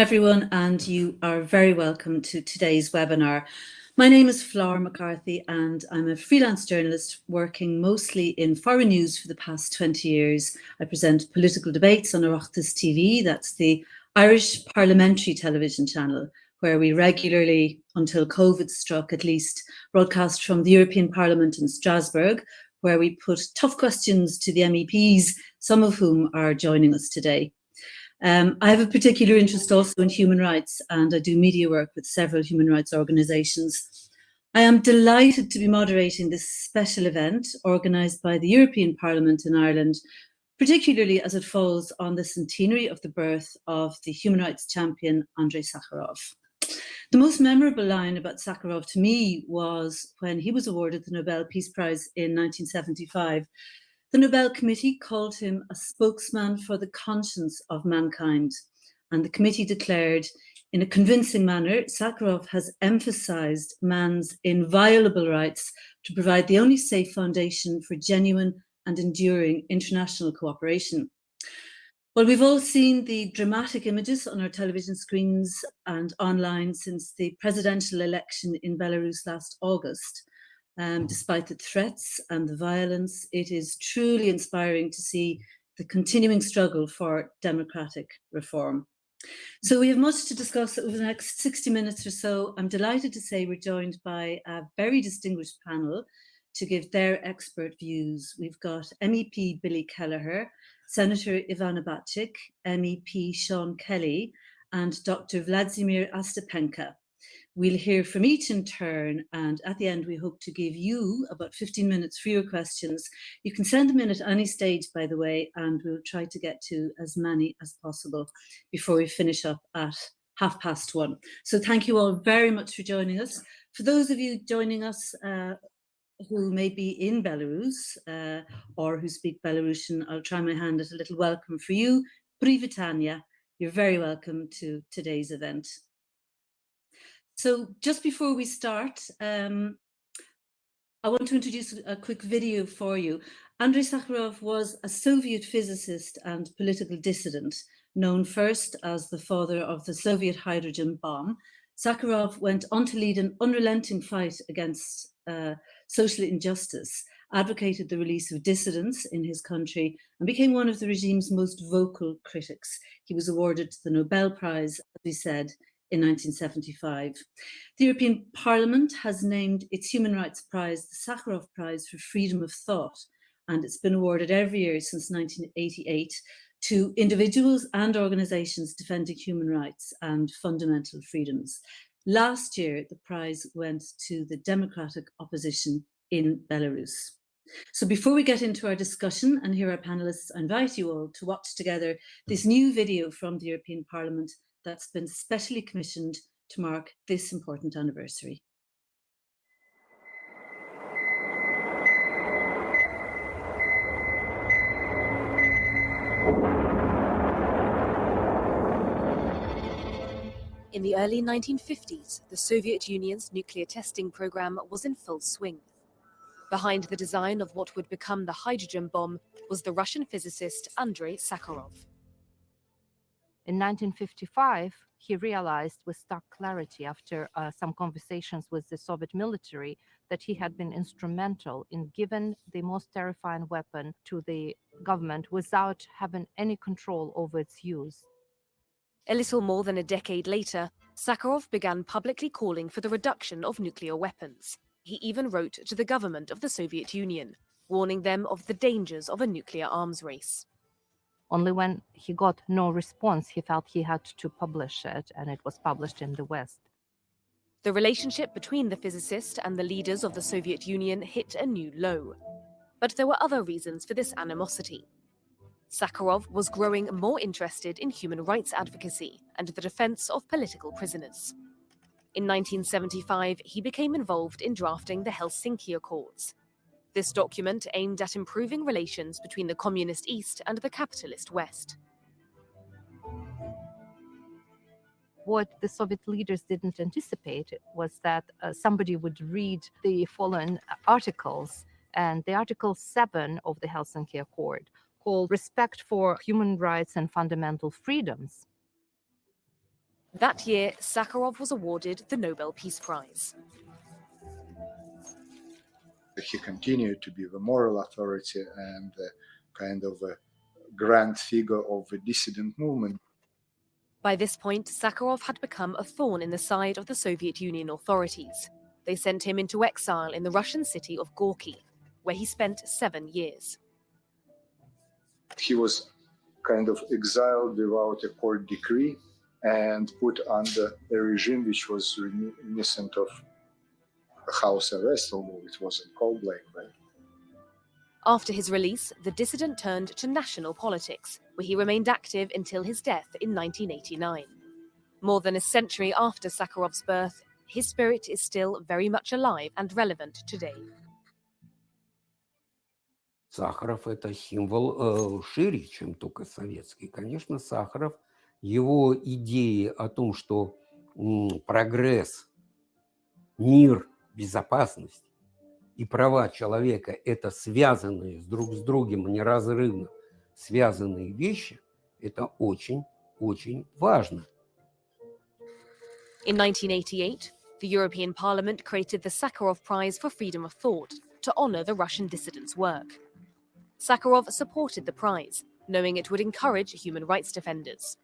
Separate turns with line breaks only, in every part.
Everyone, and you are very welcome to today's webinar. My name is Flor McCarthy and I'm a freelance journalist working mostly in foreign news for the past 20 years. I present political debates on Oireachtas TV, that's the Irish parliamentary television channel, where we regularly, until COVID struck at least, broadcast from the European Parliament in Strasbourg, where we put tough questions to the MEPs, some of whom are joining us today. I have a particular interest also in human rights, and I do media work with several human rights organisations. I am delighted to be moderating this special event organised by the European Parliament in Ireland, particularly as it falls on the centenary of the birth of the human rights champion Andrei Sakharov. The most memorable line about Sakharov to me was when he was awarded the Nobel Peace Prize in 1975. The Nobel Committee called him a spokesman for the conscience of mankind, and the committee declared, in a convincing manner, Sakharov has emphasised man's inviolable rights to provide the only safe foundation for genuine and enduring international cooperation. Well, we've all seen the dramatic images on our television screens and online since the presidential election in Belarus last August. Despite the threats and the violence, it is truly inspiring to see the continuing struggle for democratic reform. So we have much to discuss over the next 60 minutes or so. I'm delighted to say we're joined by a very distinguished panel to give their expert views. We've got MEP Billy Kelleher, Senator Ivana Bacik, MEP Seán Kelly, and Dr. Vladzimir Astapenka. We'll hear from each in turn, and at the end we hope to give you about 15 minutes for your questions. You can send them in at any stage, by the way, and we'll try to get to as many as possible before we finish up at 1:30. So thank you all very much for joining us. For those of you joining us who may be in Belarus or who speak Belarusian, I'll try my hand at a little welcome for you. Privatanya, you're very welcome to today's event. So just before we start, I want to introduce a quick video for you. Andrei Sakharov was a Soviet physicist and political dissident, known first as the father of the Soviet hydrogen bomb. Sakharov went on to lead an unrelenting fight against social injustice, advocated the release of dissidents in his country, and became one of the regime's most vocal critics. He was awarded the Nobel Prize, as we said, in 1975. The European Parliament has named its Human Rights Prize the Sakharov Prize for Freedom of Thought, and it's been awarded every year since 1988 to individuals and organisations defending human rights and fundamental freedoms. Last year, the prize went to the democratic opposition in Belarus. So before we get into our discussion and hear our panellists, I invite you all to watch together this new video from the European Parliament that's been specially commissioned to mark this important anniversary.
In the early 1950s, the Soviet Union's nuclear testing program was in full swing. Behind the design of what would become the hydrogen bomb was the Russian physicist Andrei Sakharov.
In 1955, he realized with stark clarity after some conversations with the Soviet military that he had been instrumental in giving the most terrifying weapon to the government without having any control over its use.
A little more than a decade later, Sakharov began publicly calling for the reduction of nuclear weapons. He even wrote to the government of the Soviet Union, warning them of the dangers of a nuclear arms race.
Only when he got no response, he felt he had to publish it, and it was published in the West.
The relationship between the physicist and the leaders of the Soviet Union hit a new low. But there were other reasons for this animosity. Sakharov was growing more interested in human rights advocacy and the defense of political prisoners. In 1975, he became involved in drafting the Helsinki Accords. This document aimed at improving relations between the communist East and the capitalist West.
What the Soviet leaders didn't anticipate was that somebody would read the following articles, and the Article 7 of the Helsinki Accord, called Respect for Human Rights and Fundamental Freedoms.
That year, Sakharov was awarded the Nobel Peace Prize.
He continued to be the moral authority and kind of a grand figure of the dissident movement.
By this point, Sakharov had become a thorn in the side of the Soviet Union authorities. They sent him into exile in the Russian city of Gorky, where he spent 7 years.
He was kind of exiled without a court decree and put under a regime which was reminiscent of a house arrest, although it wasn't called like that.
After his release, the dissident turned to national politics, where he remained active until his death in 1989. More than a century after Sakharov's birth, his spirit is still very much alive and relevant today.
Сахаров – это символ шире, чем только советский. Конечно, Сахаров, его идеи о том, что прогресс, мир, безопасность и права человека – это связанные друг с другом, неразрывно связанные вещи, это очень важно.
In 1988, the European Parliament created the Sakharov Prize for Freedom of Thought to honor the Russian dissidents' work. Sakharov supported the prize, knowing it would encourage human rights defenders.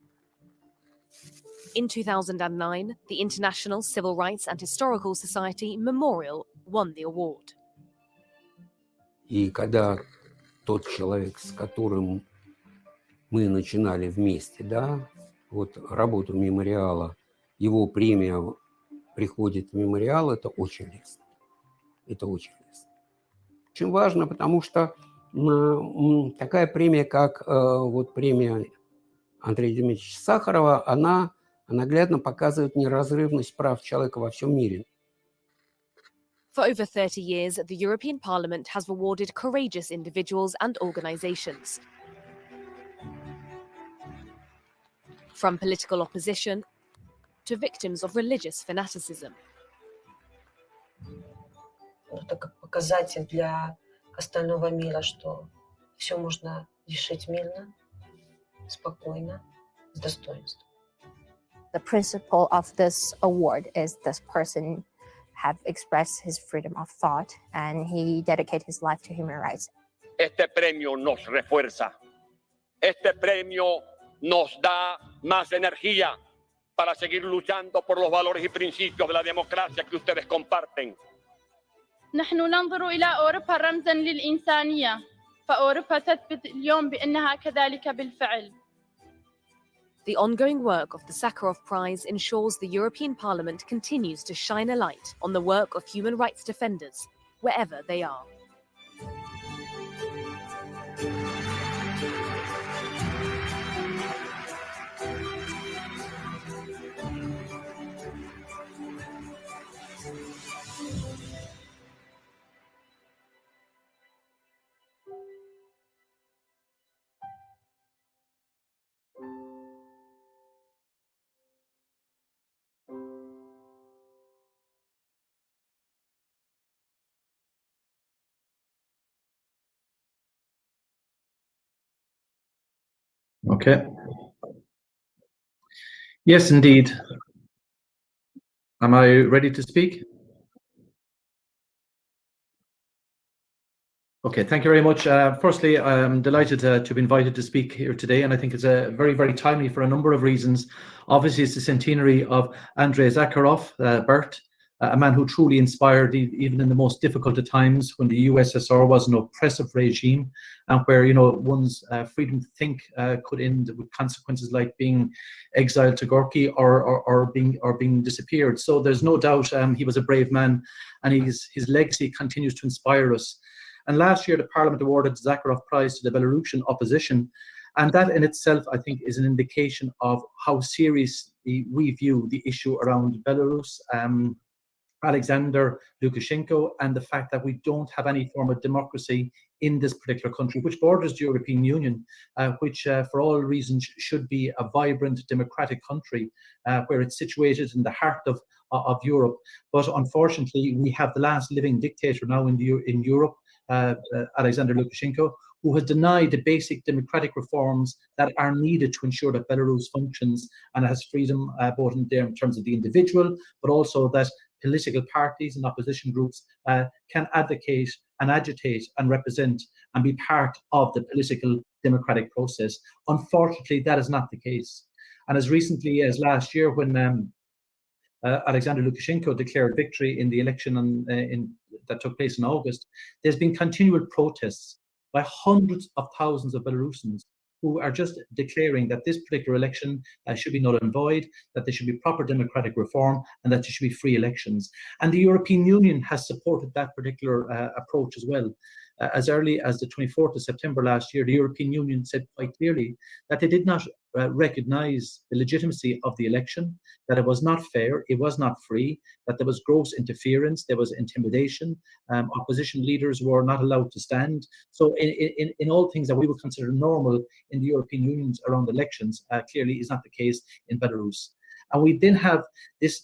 In 2009, the International Civil Rights and Historical Society Memorial won the award.
И когда тот человек, с которым мы начинали вместе, да, вот работу мемориала, его премия приходит в мемориал, это очень лестно. Это очень лестно. Очень важно, потому что такая премия, как вот премия Андрея Дмитриевича Сахарова, она наглядно показывает неразрывность прав человека во всем мире.
For over 30 years, the European Parliament has rewarded courageous individuals and organizations. From political opposition to victims of religious fanaticism.
Это как показатель для остального мира, что все можно решить мирно, спокойно, с достоинством.
The principle of this award is this person have expressed his freedom of thought and he dedicated his life to human rights.
Este premio nos refuerza. Este premio nos da más energía para seguir luchando por los valores y principios de la democracia que ustedes comparten.
نحن ننظر إلى أوروبا رمزاً للإنسانية، فأوروبا تثبت اليوم بأنها كذلك بالفعل.
The ongoing work of the Sakharov Prize ensures the European Parliament continues to shine a light on the work of human rights defenders, wherever they are.
Okay. Yes, indeed. Am I ready to speak? Okay, thank you very much. Firstly, I'm delighted to be invited to speak here today, and I think it's very, very timely for a number of reasons. Obviously, it's the centenary of Andrei Sakharov, birth, a man who truly inspired even in the most difficult of times when the USSR was an oppressive regime, and where one's freedom to think could end with consequences like being exiled to Gorky or being disappeared. So there's no doubt he was a brave man, and his legacy continues to inspire us. And last year, the Parliament awarded the Sakharov Prize to the Belarusian opposition. And that in itself, I think, is an indication of how seriously we view the issue around Belarus, Alexander Lukashenko, and the fact that we don't have any form of democracy in this particular country, which borders the European Union, which for all reasons should be a vibrant democratic country, where it's situated in the heart of Europe. But unfortunately, we have the last living dictator now in Europe, Alexander Lukashenko, who has denied the basic democratic reforms that are needed to ensure that Belarus functions and has freedom both in terms of the individual, but also that political parties and opposition groups can advocate and agitate and represent and be part of the political democratic process. Unfortunately, that is not the case. And as recently as last year, when Alexander Lukashenko declared victory in the election that took place in August, there's been continual protests by hundreds of thousands of Belarusians who are just declaring that this particular election should be null and void, that there should be proper democratic reform, and that there should be free elections. And the European Union has supported that particular approach as well. As early as the 24th of September last year, the European Union said quite clearly that they did not recognize the legitimacy of the election, that it was not fair, it was not free, that there was gross interference, there was intimidation, opposition leaders were not allowed to stand. So in all things that we would consider normal in the European Union around elections, clearly is not the case in Belarus. And we then have this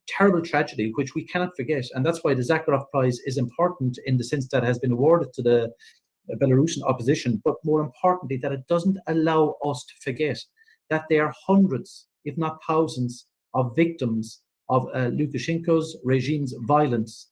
terrible tragedy, which we cannot forget, and that's why the Sakharov Prize is important in the sense that it has been awarded to the Belarusian opposition, but more importantly, that it doesn't allow us to forget that there are hundreds, if not thousands, of victims of Lukashenko's regime's violence,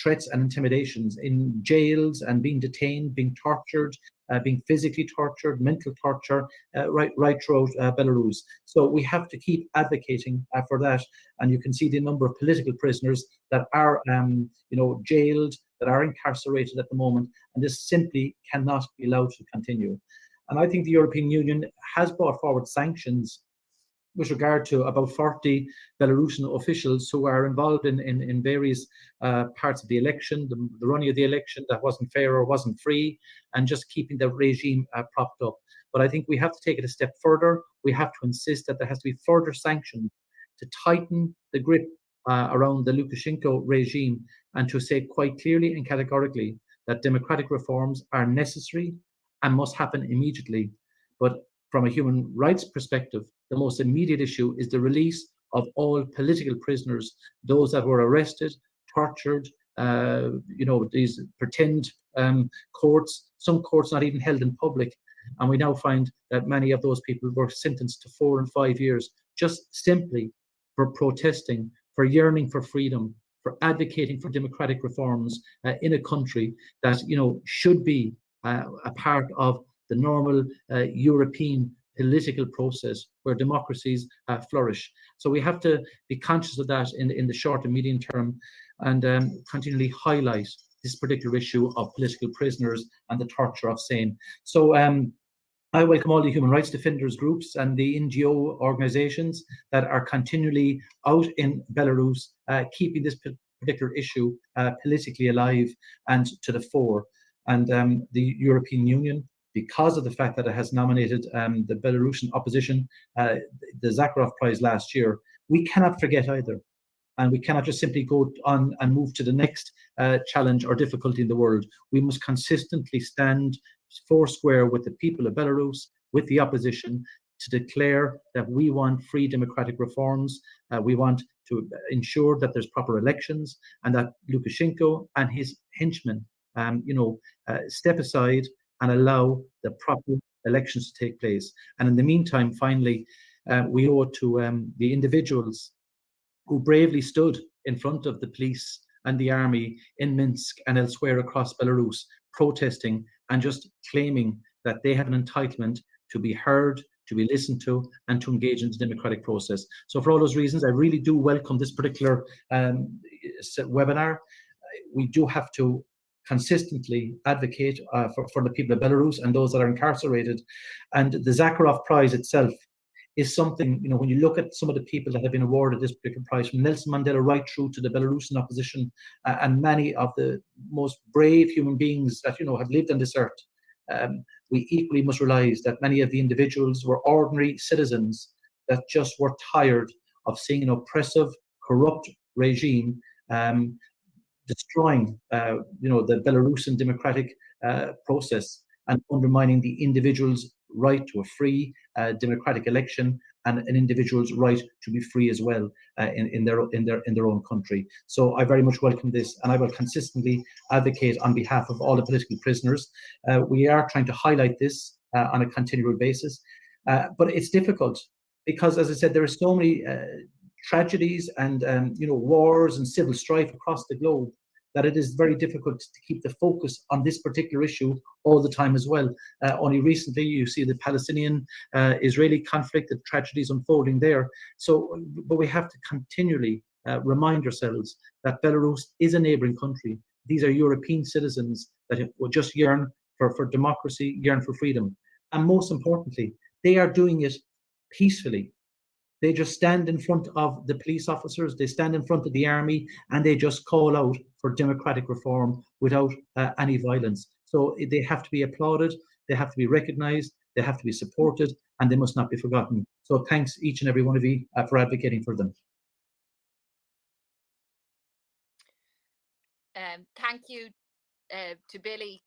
threats and intimidations in jails and being detained, being tortured, being physically tortured, mental torture, right throughout Belarus. So we have to keep advocating for that. And you can see the number of political prisoners that are, jailed, that are incarcerated at the moment, and this simply cannot be allowed to continue. And I think the European Union has brought forward sanctions with regard to about 40 Belarusian officials who are involved in various parts of the election, the running of the election that wasn't fair or wasn't free, and just keeping the regime propped up. But I think we have to take it a step further. We have to insist that there has to be further sanctions to tighten the grip around the Lukashenko regime, and to say quite clearly and categorically that democratic reforms are necessary and must happen immediately. But from a human rights perspective, the most immediate issue is the release of all political prisoners, those that were arrested, tortured, these pretend courts, some courts not even held in public. And we now find that many of those people were sentenced to 4 and 5 years just simply for protesting, for yearning for freedom, for advocating for democratic reforms in a country that should be a part of the normal European political process where democracies flourish. So we have to be conscious of that in the short and medium term, and continually highlight this particular issue of political prisoners and the torture of Seán. So I welcome all the human rights defenders groups and the NGO organizations that are continually out in Belarus, keeping this particular issue politically alive and to the fore. And the European Union, because of the fact that it has nominated the Belarusian opposition, the Sakharov Prize last year, we cannot forget either. And we cannot just simply go on and move to the next challenge or difficulty in the world. We must consistently stand foursquare with the people of Belarus, with the opposition, to declare that we want free democratic reforms. We want to ensure that there's proper elections, and that Lukashenko and his henchmen step aside and allow the proper elections to take place. And in the meantime, finally, we owe it to the individuals who bravely stood in front of the police and the army in Minsk and elsewhere across Belarus, protesting and just claiming that they have an entitlement to be heard, to be listened to, and to engage in the democratic process. So for all those reasons, I really do welcome this particular webinar. We do have to consistently advocate for the people of Belarus and those that are incarcerated. And the Sakharov Prize itself is something, when you look at some of the people that have been awarded this particular prize, from Nelson Mandela right through to the Belarusian opposition, and many of the most brave human beings that, have lived on this earth, we equally must realize that many of the individuals were ordinary citizens that just were tired of seeing an oppressive, corrupt regime destroying, the Belarusian democratic process and undermining the individual's right to a free democratic election and an individual's right to be free as well in their own country. So I very much welcome this, and I will consistently advocate on behalf of all the political prisoners. We are trying to highlight this on a continual basis, but it's difficult because, as I said, there are so many tragedies and wars and civil strife across the globe that it is very difficult to keep the focus on this particular issue all the time as well. Only recently, you see the Palestinian-Israeli conflict, the tragedies unfolding there. So, but we have to continually remind ourselves that Belarus is a neighboring country. These are European citizens that will just yearn for democracy, yearn for freedom. And most importantly, they are doing it peacefully. They just stand in front of the police officers, they stand in front of the army, and they just call out for democratic reform without any violence. So they have to be applauded, they have to be recognized, they have to be supported, and they must not be forgotten. So thanks each and every one of you for advocating for them.
Thank you to Billy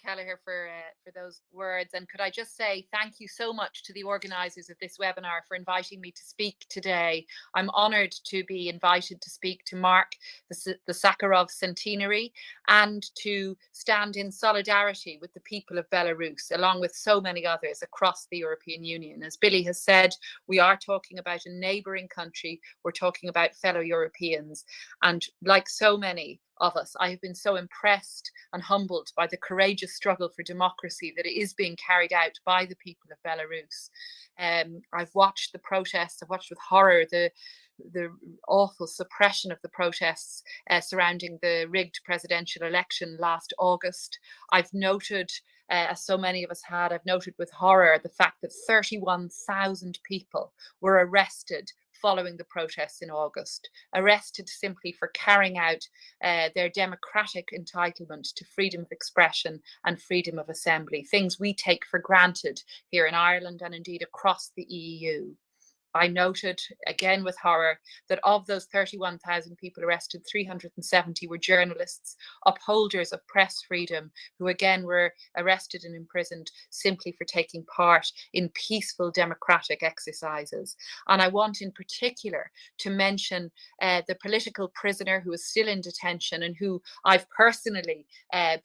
Kelleher for those words. And could I just say thank you so much to the organisers of this webinar for inviting me to speak today. I'm honoured to be invited to speak to mark the Sakharov Centenary and to stand in solidarity with the people of Belarus, along with so many others across the European Union. As Billy has said, we are talking about a neighbouring country, we're talking about fellow Europeans, and like so many of us, I have been so impressed and humbled by the courageous struggle for democracy that is being carried out by the people of Belarus. I've watched the protests, I've watched with horror the awful suppression of the protests surrounding the rigged presidential election last August. I've noted, as so many of us had, I've noted with horror the fact that 31,000 people were arrested following the protests in August, arrested simply for carrying out their democratic entitlement to freedom of expression and freedom of assembly, things we take for granted here in Ireland and indeed across the EU. I noted, again with horror, that of those 31,000 people arrested, 370 were journalists, upholders of press freedom, who again were arrested and imprisoned simply for taking part in peaceful democratic exercises. And I want in particular to mention the political prisoner who is still in detention and who I've personally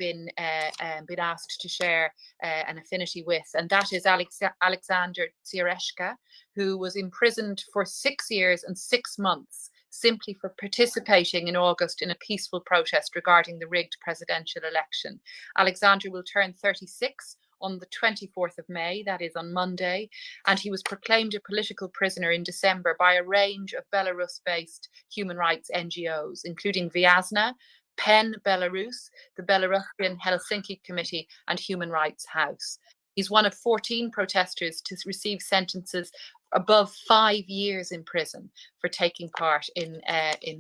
been asked to share an affinity with, and that is Alexander Tsireshka, who was imprisoned for 6 years and 6 months simply for participating in August in a peaceful protest regarding the rigged presidential election. Alexander will turn 36 on the 24th of May, that is on Monday, and he was proclaimed a political prisoner in December by a range of Belarus-based human rights NGOs, including Vyazna, PEN Belarus, the Belarusian Helsinki Committee, and Human Rights House. He's one of 14 protesters to receive sentences above 5 years in prison for taking part in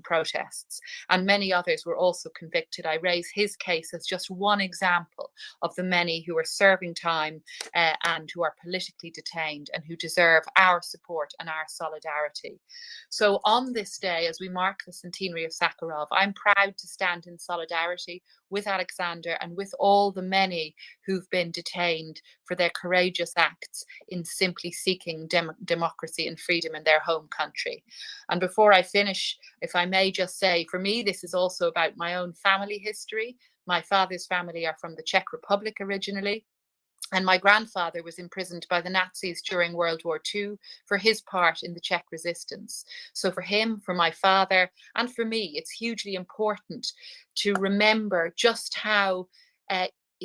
protests, and many others were also convicted. I raise his case as just one example of the many who are serving time and who are politically detained and who deserve our support and our solidarity. So on this day, as we mark the centenary of Sakharov, I'm proud to stand in solidarity with Alexander and with all the many who've been detained for their courageous acts in simply seeking democracy and freedom in their home country. And before I finish, if I may just say, for me, this is also about my own family history. My father's family are from the Czech Republic originally, and my grandfather was imprisoned by the Nazis during World War II for his part in the Czech resistance. So for him, for my father, and for me, it's hugely important to remember just how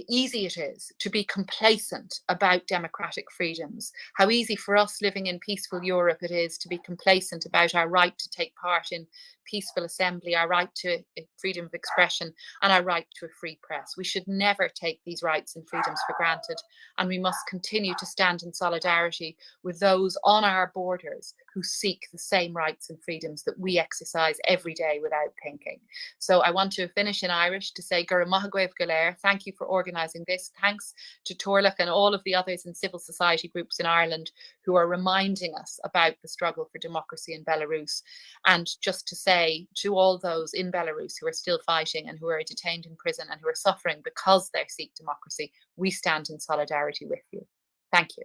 easy it is to be complacent about democratic freedoms, how easy for us living in peaceful Europe it is to be complacent about our right to take part in peaceful assembly, our right to freedom of expression, and our right to a free press. We should never take these rights and freedoms for granted, and we must continue to stand in solidarity with those on our borders who seek the same rights and freedoms that we exercise every day without thinking. So I want to finish in Irish to say Gura Mahagwev Kelleher, thank you for organising this. Thanks to Torlach and all of the others in civil society groups in Ireland who are reminding us about the struggle for democracy in Belarus. And just to say to all those in Belarus who are still fighting and who are detained in prison and who are suffering because they seek democracy, we stand in solidarity with you. Thank you.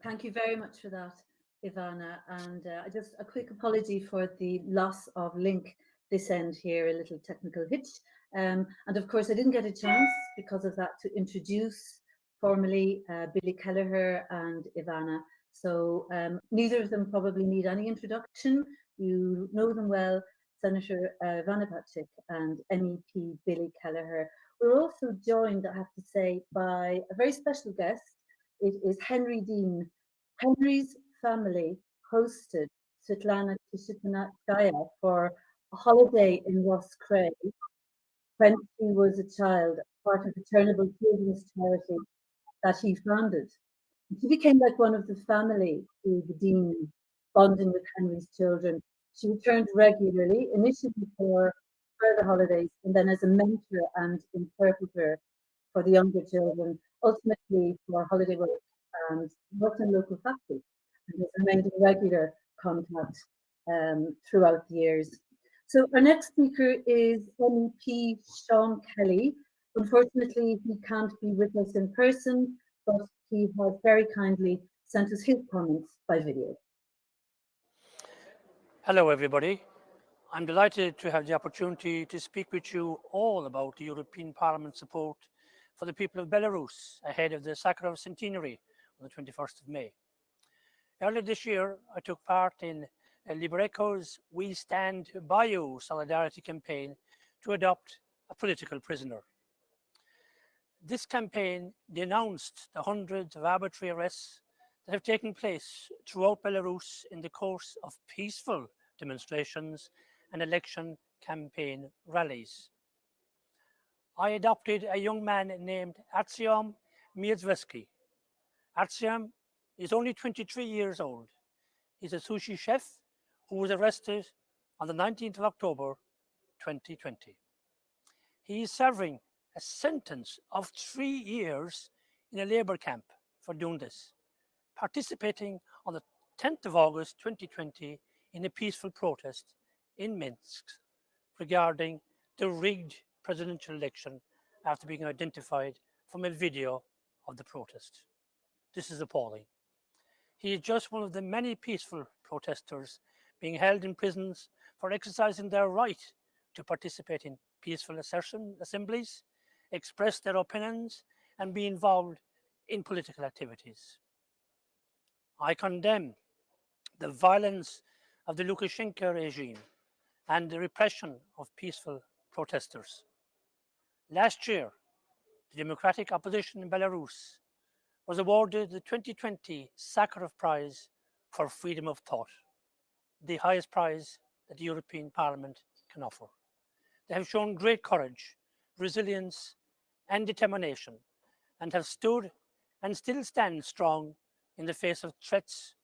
Thank you very much for that, Ivana. And just a quick apology for the loss of link this end here, a little technical hitch. And of course, I didn't get a chance because of that to introduce formally Billy Kelleher and Ivana. So neither of them probably need any introduction. You know them well, Senator Ivana Bacik and MEP Billy Kelleher. We're also joined, I have to say, by a very special guest. It is Henry Dean. Henry's family hosted Svetlana Tishikhanskaya for a holiday in Roscrea when he was a child, part of the Chernobyl Children's Charity that he founded. She became like one of the family to the Dean, bonding with Henry's children. She returned regularly, initially for further holidays, and then as a mentor and interpreter for the younger children, ultimately for holiday work and worked in local factories, and has remained in regular contact throughout the years. So our next speaker is MEP Seán Kelly. Unfortunately, he can't be with us in person, but he has very kindly sent us his comments by video.
Hello, everybody. I'm delighted to have the opportunity to speak with you all about the European Parliament support for the people of Belarus ahead of the Sakharov Centenary on the 21st of May. Earlier this year, I took part in Libereco's We Stand By You solidarity campaign to adopt a political prisoner. This campaign denounced the hundreds of arbitrary arrests that have taken place throughout Belarus in the course of peaceful demonstrations and election campaign rallies. I adopted a young man named Artyom Miedzweski. Artyom is only 23 years old. He's a sushi chef who was arrested on the 19th of October 2020. He is serving a sentence of 3 years in a labor camp for doing this, participating on the 10th of August 2020 in a peaceful protest in Minsk regarding the rigged presidential election after being identified from a video of the protest. This is appalling. He is just one of the many peaceful protesters being held in prisons for exercising their right to participate in peaceful assemblies, express their opinions, and be involved in political activities. I condemn the violence of the Lukashenko regime and the repression of peaceful protesters. Last year, the democratic opposition in Belarus was awarded the 2020 Sakharov Prize for Freedom of Thought, the highest prize that the European Parliament can offer. They have shown great courage, resilience, and determination, and have stood and still stand strong in the face of threats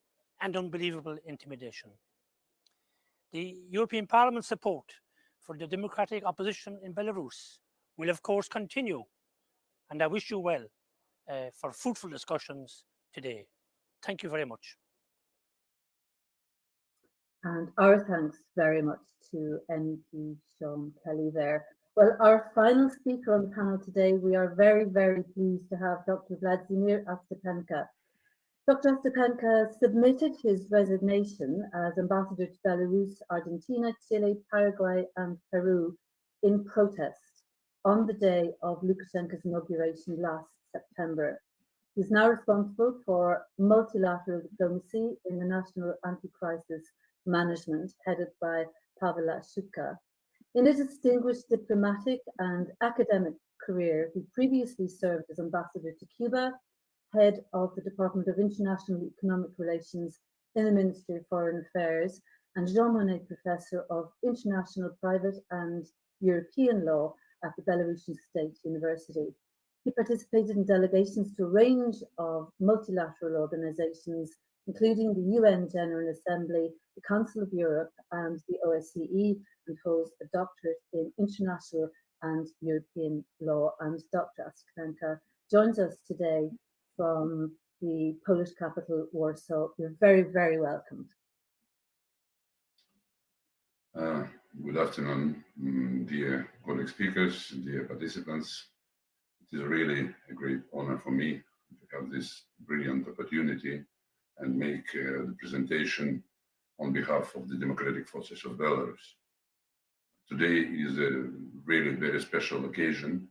and unbelievable intimidation. The European Parliament's support for the democratic opposition in Belarus will, of course, continue, and I wish you well for fruitful discussions today. Thank you very much.
And our thanks very much to MEP Seán Kelly there. Well, our final speaker on the panel today, we are very, very pleased to have Dr. Vladzimir Astapenka. Dr. Astapenka submitted his resignation as ambassador to Belarus, Argentina, Chile, Paraguay, and Peru in protest on the day of Lukashenko's inauguration last September. He's now responsible for multilateral diplomacy in the National Anti-Crisis Management, headed by Pavel Shuka. In a distinguished diplomatic and academic career, he previously served as ambassador to Cuba, head of the Department of International Economic Relations in the Ministry of Foreign Affairs, and Jean Monnet Professor of International Private and European Law at the Belarusian State University. He participated in delegations to a range of multilateral organizations, including the UN General Assembly, the Council of Europe, and the OSCE, and holds a doctorate in international and European law. And Dr. Astapenka joins us today from the Polish capital, Warsaw. You're very, very welcome.
Good afternoon, dear colleague speakers, dear participants. It is really a great honor for me to have this brilliant opportunity and make the presentation on behalf of the Democratic Forces of Belarus. Today is a really very special occasion,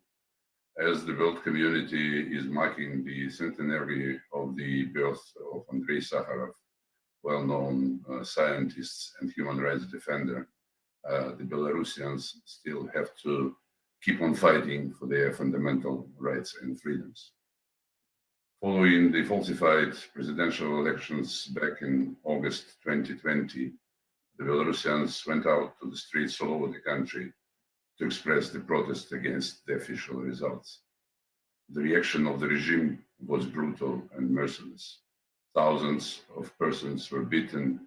as the world community is marking the centenary of the birth of Andrei Sakharov, well-known scientist and human rights defender. The Belarusians still have to keep on fighting for their fundamental rights and freedoms. Following the falsified presidential elections back in August 2020, the Belarusians went out to the streets all over the country to express the protest against the official results. The reaction of the regime was brutal and merciless. Thousands of persons were beaten,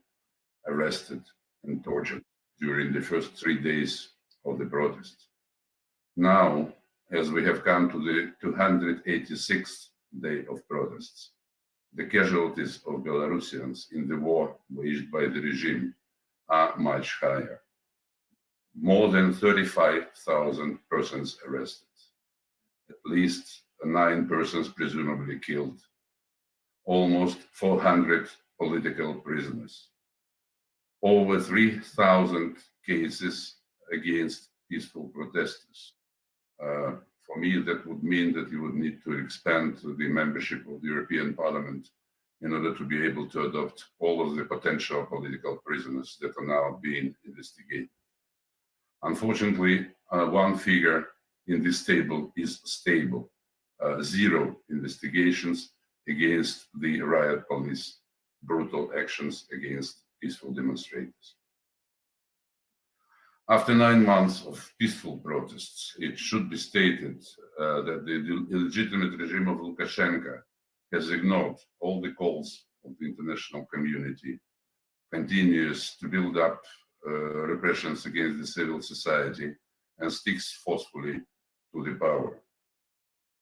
arrested, and tortured during the first 3 days of the protest. Now, as we have come to the 286th day of protests, the casualties of Belarusians in the war waged by the regime are much higher. More than 35,000 persons arrested, at least 9 persons presumably killed, almost 400 political prisoners, over 3,000 cases against peaceful protesters. For me, that would mean that you would need to expand the membership of the European Parliament in order to be able to adopt all of the potential political prisoners that are now being investigated. Unfortunately, one figure in this table is stable: 0 investigations against the riot police, brutal actions against peaceful demonstrators. After 9 months of peaceful protests, it should be stated that the illegitimate regime of Lukashenko has ignored all the calls of the international community, continues to build up repressions against the civil society, and sticks forcefully to the power.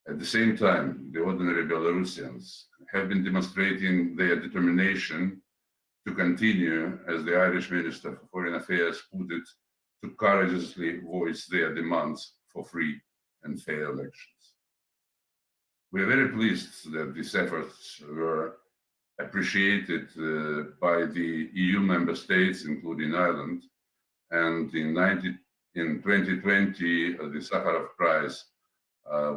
At the same time, the ordinary Belarusians have been demonstrating their determination to continue, as the Irish Minister for Foreign Affairs put it, to courageously voice their demands for free and fair elections. We are very pleased that these efforts were appreciated by the EU member states, including Ireland, and in 2020, the Sakharov Prize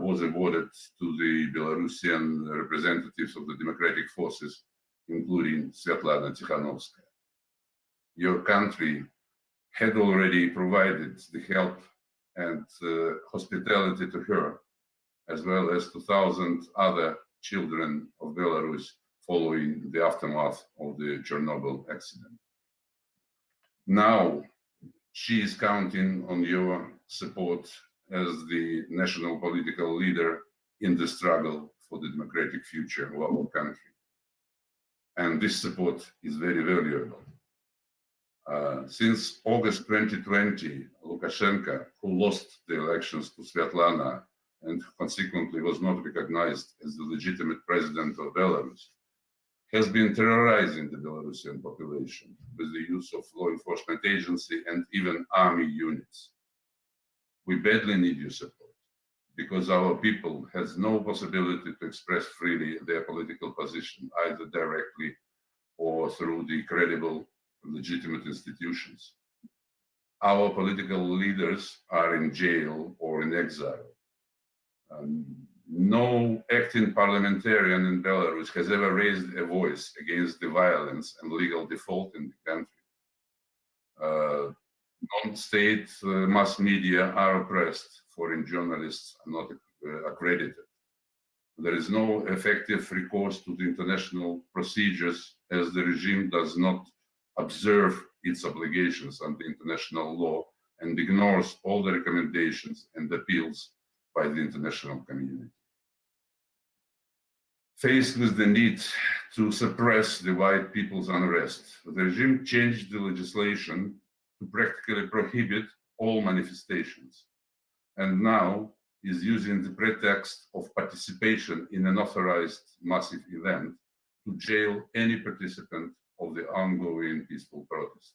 was awarded to the Belarusian representatives of the democratic forces, including Svetlana Tikhanovskaya. Your country had already provided the help and hospitality to her, as well as to 1,000 other children of Belarus following the aftermath of the Chernobyl accident. Now, she is counting on your support as the national political leader in the struggle for the democratic future of our country. And this support is very valuable. Since August 2020, Lukashenko, who lost the elections to Svetlana and consequently was not recognized as the legitimate president of Belarus, has been terrorizing the Belarusian population with the use of law enforcement agency and even army units. We badly need your support, because our people has no possibility to express freely their political position, either directly or through the credible, legitimate institutions. Our political leaders are in jail or in exile. No acting parliamentarian in Belarus has ever raised a voice against the violence and legal default in the country. Non-state mass media are oppressed, foreign journalists are not accredited. There is no effective recourse to the international procedures, as the regime does not observe its obligations under international law and ignores all the recommendations and appeals by the international community. Faced with the need to suppress the white people's unrest, the regime changed the legislation to practically prohibit all manifestations, and now is using the pretext of participation in an authorized massive event to jail any participant of the ongoing peaceful protest.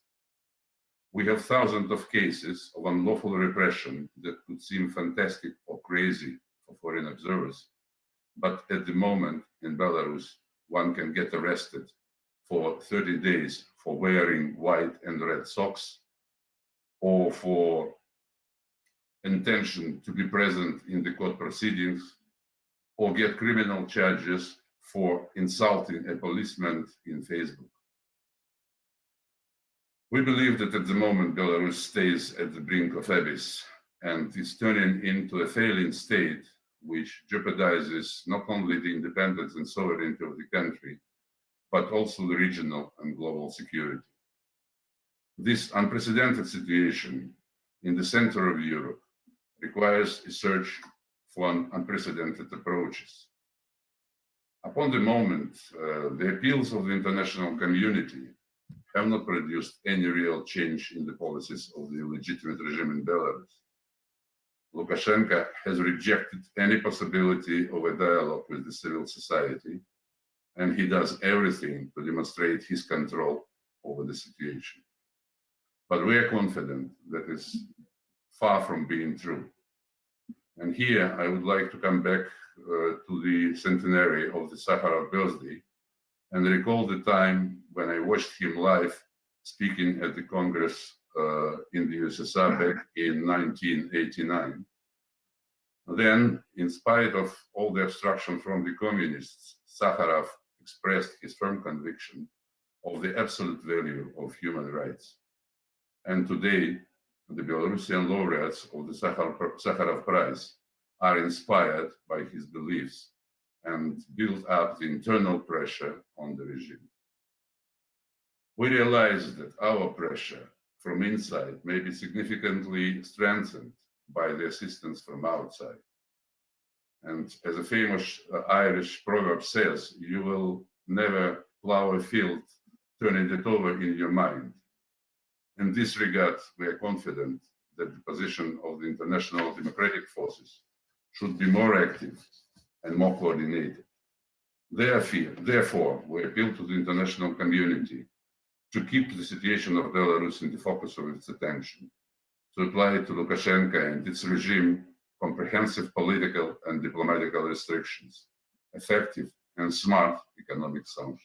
We have thousands of cases of unlawful repression that could seem fantastic or crazy for foreign observers, But at the moment in Belarus, one can get arrested for 30 days for wearing white and red socks, or for intention to be present in the court proceedings, or get criminal charges for insulting a policeman in Facebook. We believe that at the moment Belarus stays at the brink of abyss and is turning into a failing state, which jeopardizes not only the independence and sovereignty of the country, but also the regional and global security. This unprecedented situation in the center of Europe requires a search for unprecedented approaches. Upon the moment, the appeals of the international community have not produced any real change in the policies of the illegitimate regime in Belarus. Lukashenko has rejected any possibility of a dialogue with the civil society, and he does everything to demonstrate his control over the situation. But we are confident that it's far from being true. And here I would like to come back to the centenary of the Sakharov birthday and recall the time when I watched him live speaking at the Congress in the USSR back in 1989. Then, in spite of all the obstruction from the communists, Sakharov expressed his firm conviction of the absolute value of human rights. And today, the Belarusian laureates of the Sakharov Prize are inspired by his beliefs and build up the internal pressure on the regime. We realize that our pressure from inside may be significantly strengthened by the assistance from outside. And as a famous Irish proverb says, you will never plow a field turning it over in your mind. In this regard, we are confident that the position of the international democratic forces should be more active and more coordinated. Therefore, we appeal to the international community to keep the situation of Belarus in the focus of its attention, to apply to Lukashenko and its regime comprehensive political and diplomatic restrictions, effective and smart economic sanctions.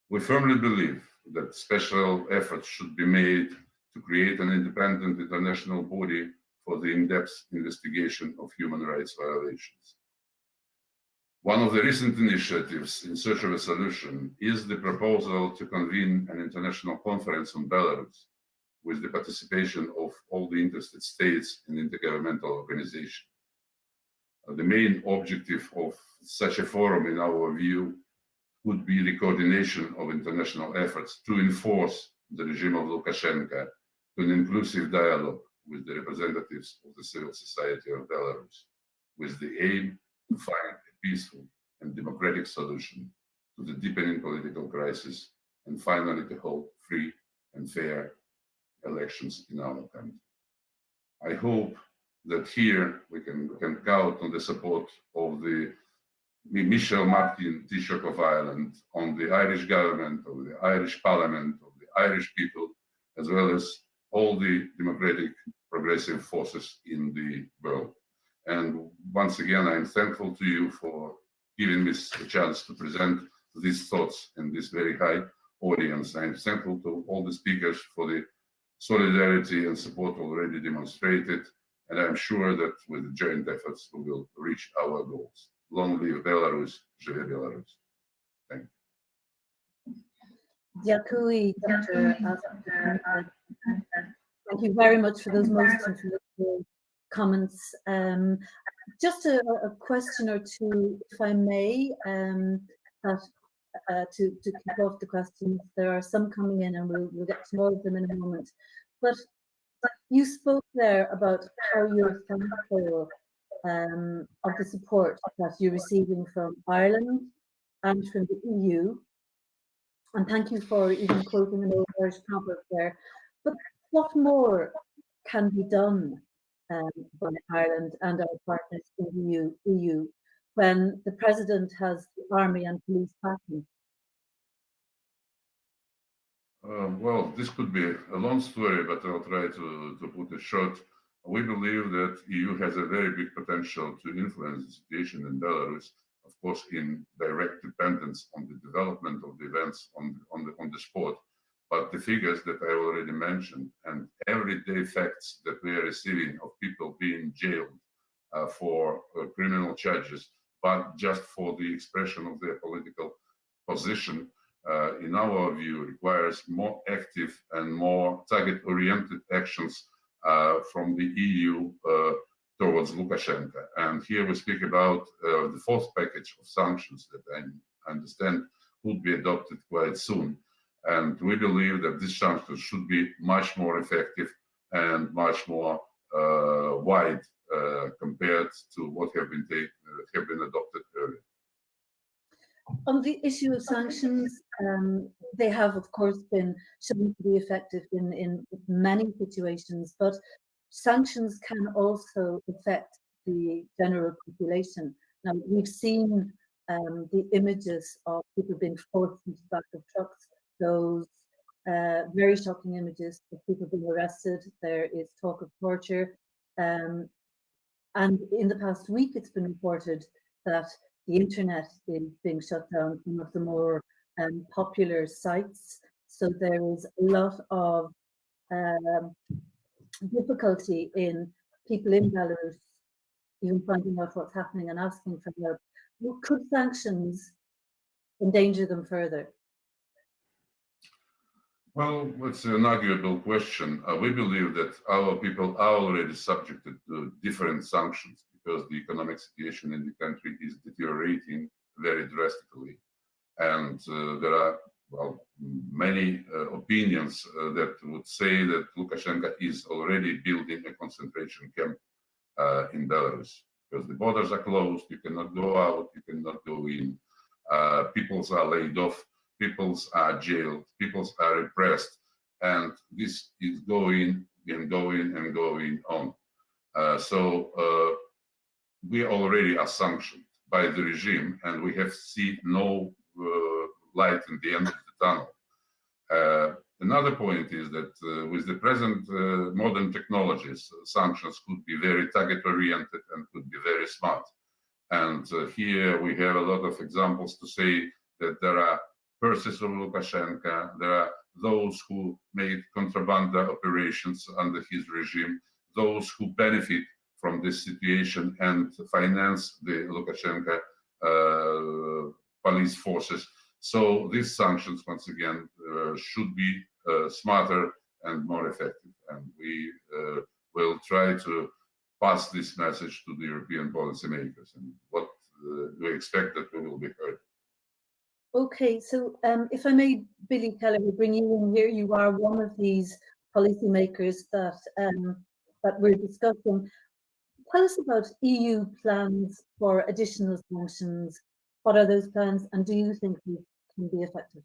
We firmly believe that special efforts should be made to create an independent international body for the in-depth investigation of human rights violations. One of the recent initiatives in search of a solution is the proposal to convene an international conference on Belarus with the participation of all the interested states and intergovernmental organizations. The main objective of such a forum, in our view, would be the coordination of international efforts to enforce the regime of Lukashenko to an inclusive dialogue with the representatives of the civil society of Belarus, with the aim to find a peaceful and democratic solution to the deepening political crisis, and finally to hold free and fair elections in our country. I hope that here we can count on the support of the Michel Martin Taoiseach of Ireland, on the Irish government, of the Irish Parliament, of the Irish people, as well as all the democratic progressive forces in the world. And once again, I'm thankful to you for giving me a chance to present these thoughts in this very high audience. I'm thankful to all the speakers for the solidarity and support already demonstrated, and I'm sure that with the joint efforts we will reach our goals. Long live Belarus, Żyje Belarus. Thank you.
Dziękuję, Dr. Astapenka. Thank you very much for those most informative comments. Just a question or two, if I may, to kick off the questions. There are some coming in, and we'll get to more of them in a moment. But you spoke there about how you're thankful of the support that you're receiving from Ireland and from the EU. And thank you for even quoting an old Irish proverb there. But what more can be done by Ireland and our partners in the EU when the President has the army and police backing?
Well, this could be a long story, but I'll try to put it short. We believe that EU has a very big potential to influence the situation in Belarus, of course, in direct dependence on the development of the events on the spot. But the figures that I already mentioned and everyday facts that we are receiving of people being jailed for criminal charges, but just for the expression of their political position, in our view, requires more active and more target-oriented actions from the EU towards Lukashenko. And here we speak about the fourth package of sanctions that I understand would be adopted quite soon. And we believe that these sanctions should be much more effective and much more wide compared to what have been adopted earlier.
On the issue of sanctions, they have, of course, been shown to be effective in many situations, but sanctions can also affect the general population. Now, we've seen the images of people being forced into the back of trucks, those very shocking images of people being arrested. There is talk of torture. And in the past week, it's been reported that the internet is being shut down from one of the more popular sites. So there is a lot of difficulty in people in Belarus even finding out what's happening and asking for help. Could sanctions endanger them further?
Well, it's an arguable question. We believe that our people are already subjected to different sanctions because the economic situation in the country is deteriorating very drastically. And there are, well, many opinions that would say that Lukashenko is already building a concentration camp in Belarus because the borders are closed, you cannot go out, you cannot go in, peoples are laid off, peoples are jailed, peoples are repressed, and this is going and going and going on. So we already are sanctioned by the regime, and we have seen no light in the end of the tunnel. Another point is that with the present modern technologies, sanctions could be very target-oriented and could be very smart. And here we have a lot of examples to say that there are purses of Lukashenko, there are those who made contraband operations under his regime, those who benefit from this situation and finance the Lukashenko police forces. So these sanctions, once again, should be smarter and more effective. And we will try to pass this message to the European policymakers and what we expect that we will be heard.
Okay, so if I may, Billy Kelleher, bring you in here. You are one of these policymakers that we're discussing. Tell us about EU plans for additional sanctions. What are those plans, and do you think they can be effective?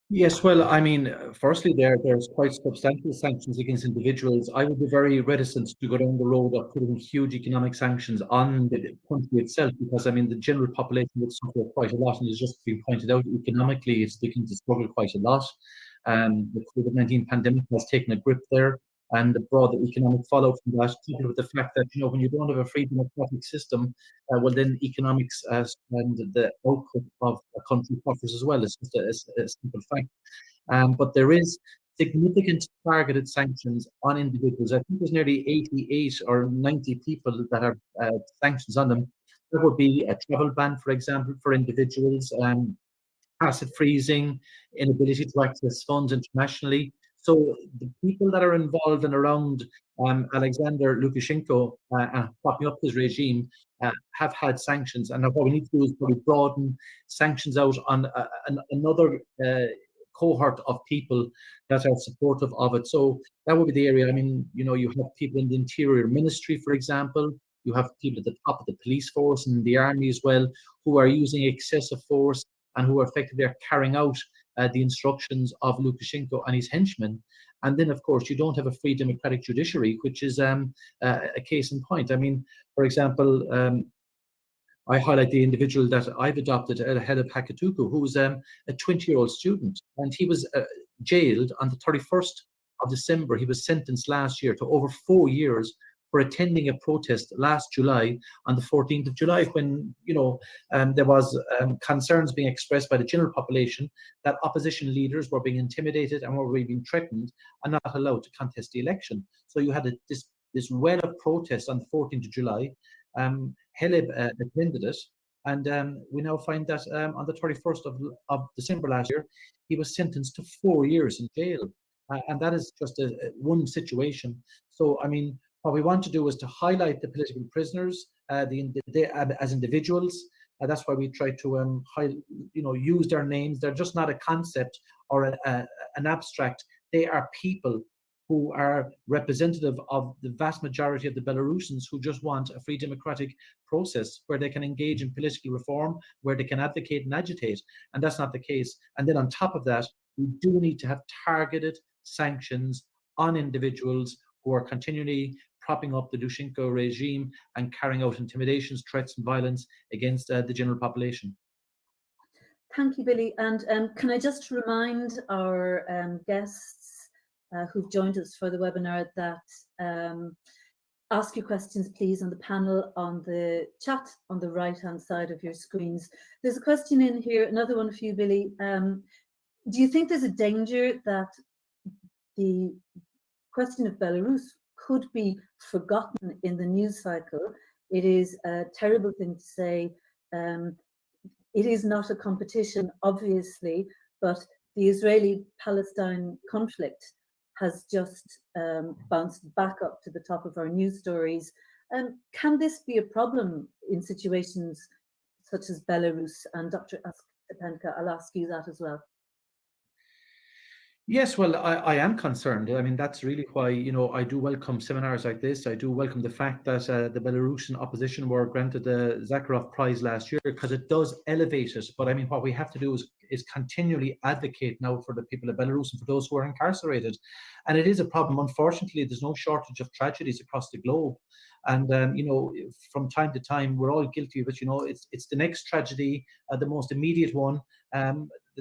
Yes, well, I mean, firstly, there's quite substantial sanctions against individuals. I would be very reticent to go down the road of putting huge economic sanctions on the country itself, because I mean, the general population would suffer quite a lot, and it's just been pointed out economically, it's beginning to struggle quite a lot. The COVID-19 pandemic has taken a grip there, and the broader economic fallout from that, coupled with the fact that, you know, when you don't have a free democratic system, well, then economics and the output of a country suffers as well. It's just a simple fact. But there is significant targeted sanctions on individuals. I think there's nearly 88 or 90 people that have sanctions on them. There would be a travel ban, for example, for individuals, asset freezing, inability to access funds internationally. So the people that are involved and around Alexander Lukashenko propping up his regime have had sanctions. And what we need to do is probably broaden sanctions out on another cohort of people that are supportive of it. So that would be the area. I mean, you know, you have people in the Interior Ministry, for example. You have people at the top of the police force and the army as well, who are using excessive force and who are effectively carrying out the instructions of Lukashenko and his henchmen. And then, of course, you don't have a free democratic judiciary, which is a case in point. I mean, for example, I highlight the individual that I've adopted at the head of Hakatuku, who was a 20-year-old student, and he was jailed on the 31st of December. He was sentenced last year to over 4 years for attending a protest last July, on the 14th of July, when there was concerns being expressed by the general population that opposition leaders were being intimidated and were being threatened and not allowed to contest the election. So you had this well of protest on the 14th of July. Kelleher attended it, and we now find that on the 31st of December last year, he was sentenced to 4 years in jail. And that is just one situation. So, I mean, what we want to do is to highlight the political prisoners as individuals. That's why we try to use their names. They're just not a concept or an abstract. They are people who are representative of the vast majority of the Belarusians who just want a free democratic process where they can engage in political reform, where they can advocate and agitate. And that's not the case. And then on top of that, we do need to have targeted sanctions on individuals who are continually propping up the Lushenko regime and carrying out intimidations, threats and violence against the general population.
Thank you, Billy. And can I just remind our guests who've joined us for the webinar that ask your questions, please, on the panel, on the chat on the right-hand side of your screens. There's a question in here, another one for you, Billy. Do you think there's a danger that the question of Belarus could be forgotten in the news cycle? It is a terrible thing to say. It is not a competition, obviously, but the Israeli-Palestine conflict has just bounced back up to the top of our news stories. Can this be a problem in situations such as Belarus? And Dr. Astapenka, I'll ask you that as well.
Yes, well, I am concerned. I mean, that's really why, I do welcome seminars like this. I do welcome the fact that the Belarusian opposition were granted the Sakharov Prize last year, because it does elevate it. But I mean, what we have to do is continually advocate now for the people of Belarus and for those who are incarcerated. And it is a problem. Unfortunately, there's no shortage of tragedies across the globe. And, from time to time, we're all guilty of it. It's the next tragedy, the most immediate one,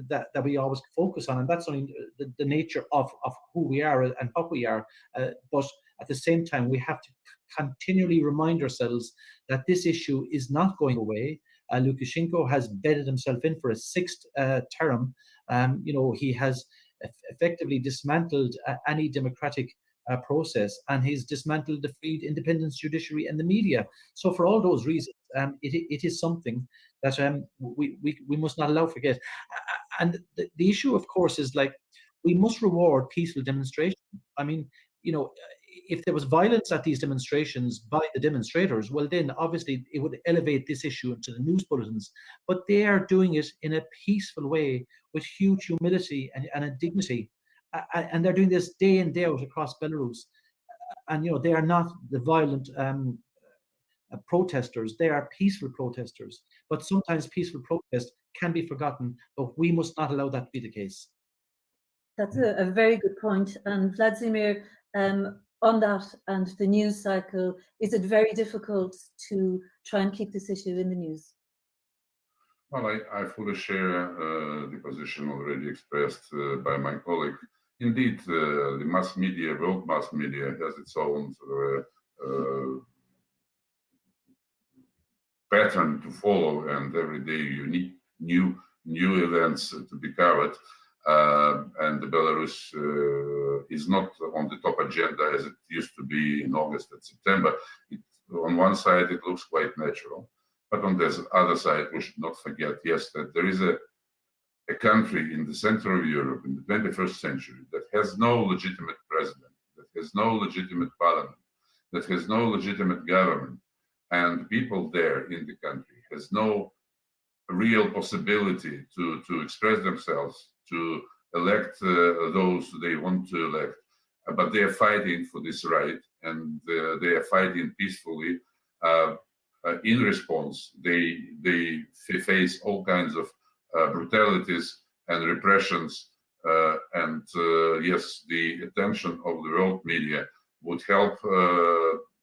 that we always focus on, and that's only the nature of who we are and what we are. But at the same time, we have to continually remind ourselves that this issue is not going away. Lukashenko has bedded himself in for a 6th term. He has effectively dismantled any democratic process, and he's dismantled the free independent judiciary and the media. So for all those reasons, it is something that we must not allow forget. And the issue, of course, is we must reward peaceful demonstration. I mean, if there was violence at these demonstrations by the demonstrators, well, then obviously it would elevate this issue into the news bulletins. But they are doing it in a peaceful way with huge humility and a dignity. And they're doing this day in, day out across Belarus. And, they are not the violent protesters. They are peaceful protesters. But sometimes peaceful protest can be forgotten, but we must not allow that to be the case.
That's a very good point. And Vladzimir, on that and the news cycle, is it very difficult to try and keep this issue in the news?
Well, I fully share the position already expressed by my colleague. Indeed, the mass media, world mass media, has its own pattern to follow, and every day you need new events to be covered. And the Belarus is not on the top agenda as it used to be in August and September. On one side, it looks quite natural, but on the other side, we should not forget, yes, that there is a country in the center of Europe in the 21st century that has no legitimate president, that has no legitimate parliament, that has no legitimate government, and people there in the country has no real possibility to express themselves, to elect those they want to elect, but they are fighting for this right, and they are fighting peacefully. In response, they face all kinds of brutalities and repressions, and yes, the attention of the world media would help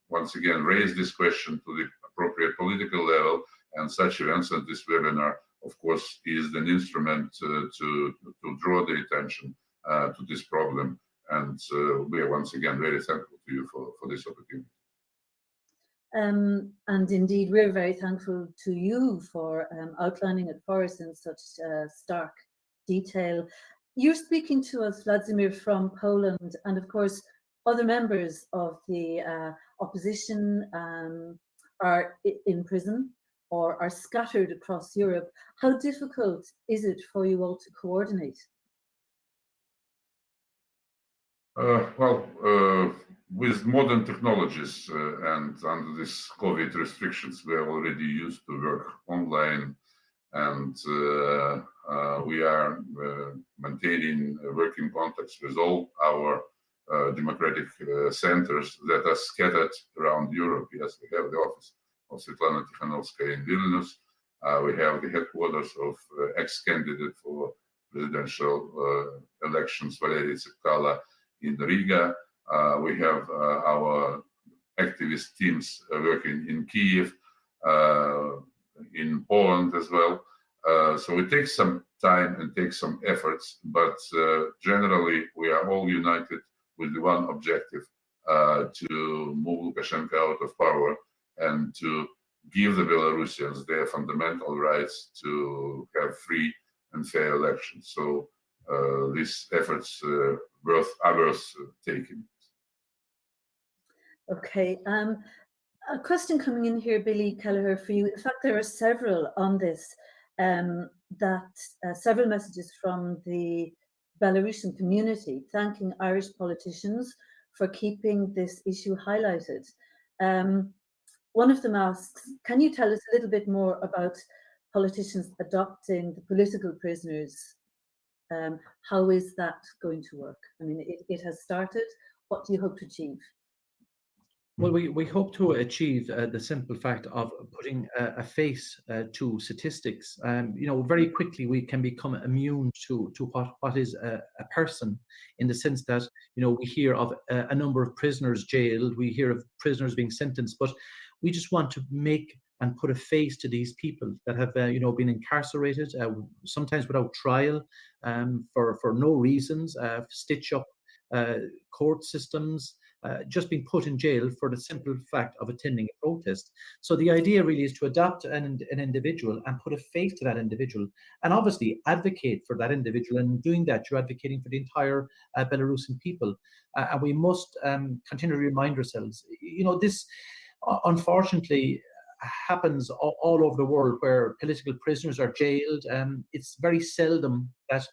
once again raise this question to the appropriate political level, and such events as this webinar, of course, is an instrument to draw the attention to this problem And we are once again very thankful to you for this opportunity.
And indeed, we're very thankful to you for outlining it for us in such stark detail. You're speaking to us, Vladzimir, from Poland, and of course, other members of the opposition are in prison or are scattered across Europe. How difficult is it for you all to coordinate?
With modern technologies and under this COVID restrictions, we are already used to work online, and we are maintaining working contacts with all our democratic centers that are scattered around Europe. Yes, we have the office of Svetlana Tikhanovskaya in Vilnius. We have the headquarters of ex-candidate for presidential elections, Valery Tsepkalo, in Riga. We have our activist teams working in Kiev, in Poland as well. So it takes some time and takes some efforts, but generally we are all united with the one objective, to move Lukashenko out of power and to give the Belarusians their fundamental rights to have free and fair elections. So these efforts are worth taking.
Okay. A question coming in here, Billy Kelleher, for you. In fact, there are several on this, several messages from the Belarusian community thanking Irish politicians for keeping this issue highlighted. One of them asks, can you tell us a little bit more about politicians adopting the political prisoners? How is that going to work? I mean, it has started. What do you hope to achieve?
Well, we hope to achieve the simple fact of putting a face to statistics. Very quickly we can become immune to what is a person, in the sense that, we hear of a number of prisoners jailed, we hear of prisoners being sentenced, but we just want to make and put a face to these people that have, been incarcerated, sometimes without trial, for no reasons, stitch up court systems, just being put in jail for the simple fact of attending a protest. So the idea really is to adopt an individual and put a face to that individual, and obviously advocate for that individual. And in doing that, you're advocating for the entire Belarusian people. And we must continue to remind ourselves, this unfortunately happens all over the world, where political prisoners are jailed. It's very seldom that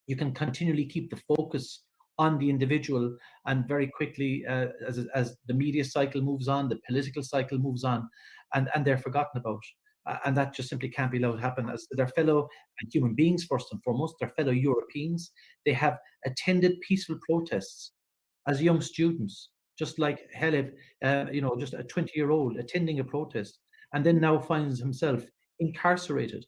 you can continually keep the focus on the individual, and very quickly, as the media cycle moves on, the political cycle moves on, and they're forgotten about. And that just simply can't be allowed to happen, as their fellow human beings, first and foremost, their fellow Europeans. They have attended peaceful protests as young students, just like Kelleher, just a 20-year-old attending a protest, and then now finds himself incarcerated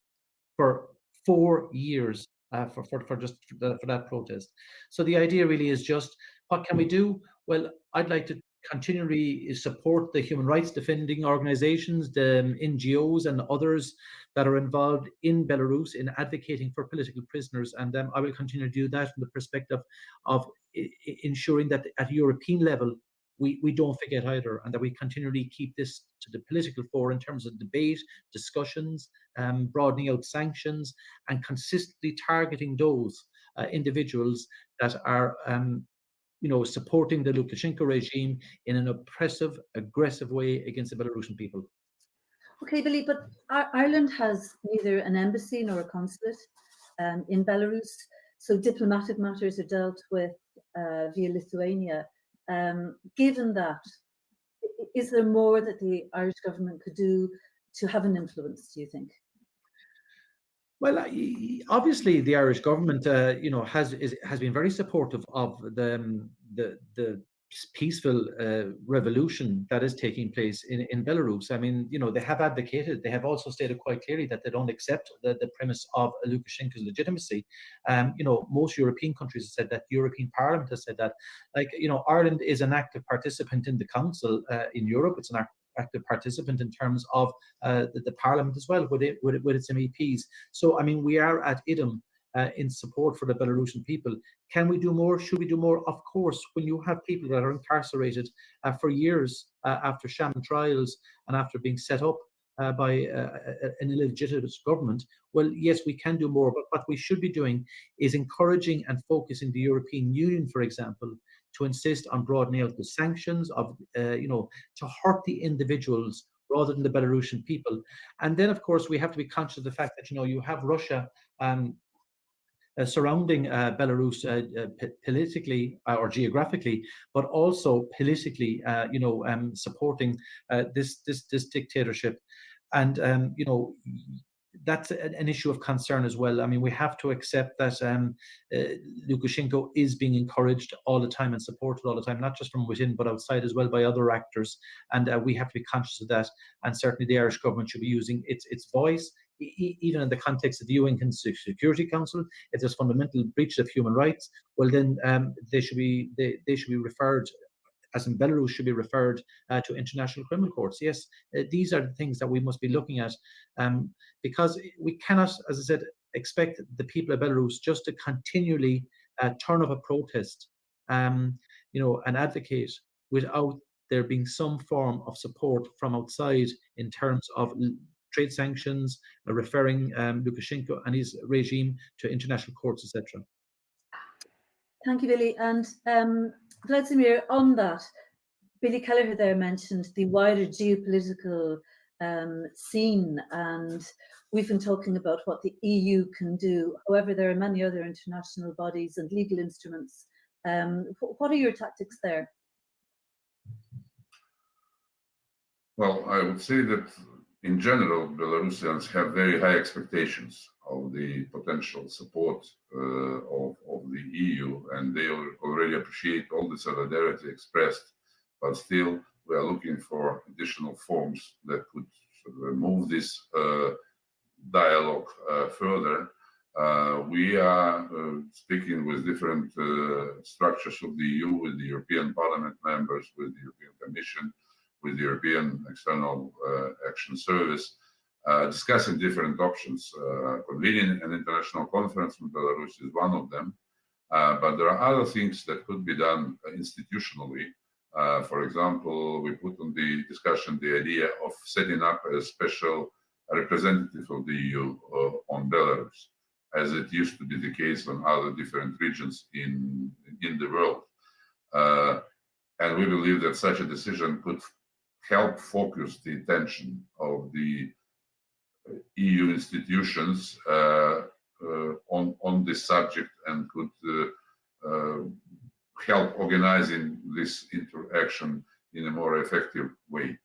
for 4 years for that protest. So the idea really is just, what can we do? Well, I'd like to continually support the human rights defending organizations, the NGOs and others that are involved in Belarus in advocating for political prisoners, and I will continue to do that from the perspective of ensuring that at European level we don't forget either, and that we continually keep this to the political fore in terms of debate, discussions, broadening out sanctions, and consistently targeting those individuals that are supporting the Lukashenko regime in an oppressive, aggressive way against the Belarusian people.
Okay, Billy, but Ireland has neither an embassy nor a consulate in Belarus, so diplomatic matters are dealt with via Lithuania. Given that, is there more that the Irish government could do to have an influence, do you think?
Well, obviously, the Irish government, has been very supportive of the peaceful revolution that is taking place in Belarus. I mean, they have advocated. They have also stated quite clearly that they don't accept the premise of Lukashenko's legitimacy. Most European countries have said that. The European Parliament has said that. Ireland is an active participant in the Council in Europe. It's an active participant in terms of the Parliament as well, with its MEPs. So, I mean, we are at IDEM in support for the Belarusian people. Can we do more? Should we do more? Of course. When you have people that are incarcerated for years after sham trials and after being set up by an illegitimate government, well, yes, we can do more. But what we should be doing is encouraging and focusing the European Union, for example, to insist on broadening out the sanctions of, to hurt the individuals rather than the Belarusian people. And then, of course, we have to be conscious of the fact that, you have Russia surrounding Belarus politically or geographically, but also politically, supporting this dictatorship. And, that's an issue of concern as well. I mean, we have to accept that Lukashenko is being encouraged all the time and supported all the time, not just from within, but outside as well by other actors. And we have to be conscious of that. And certainly the Irish government should be using its voice, even in the context of the UN Security Council. If there's fundamental breaches of human rights, well, then they should be referred, as in Belarus should be referred to international criminal courts. Yes, these are the things that we must be looking at, because we cannot, as I said, expect the people of Belarus just to continually turn up a protest, and advocate without there being some form of support from outside in terms of trade sanctions, referring Lukashenko and his regime to international courts, etc.
Thank you, Billy. And Vladzimir, on that, Billy Kelleher there mentioned the wider geopolitical scene, and we've been talking about what the EU can do. However, there are many other international bodies and legal instruments. What are your tactics there?
Well, I would say that in general, Belarusians have very high expectations of the potential support of the EU, and they already appreciate all the solidarity expressed. But still, we are looking for additional forms that could sort of move this dialogue further. We are speaking with different structures of the EU, with the European Parliament members, with the European Commission, with the European External Action Service, discussing different options. Convening an international conference in Belarus is one of them, but there are other things that could be done institutionally. For example, we put on the discussion the idea of setting up a special representative of the EU on Belarus, as it used to be the case on other different regions in the world. And we believe that such a decision could help focus the attention of the EU institutions on this subject, and could help organizing this interaction in a more effective way.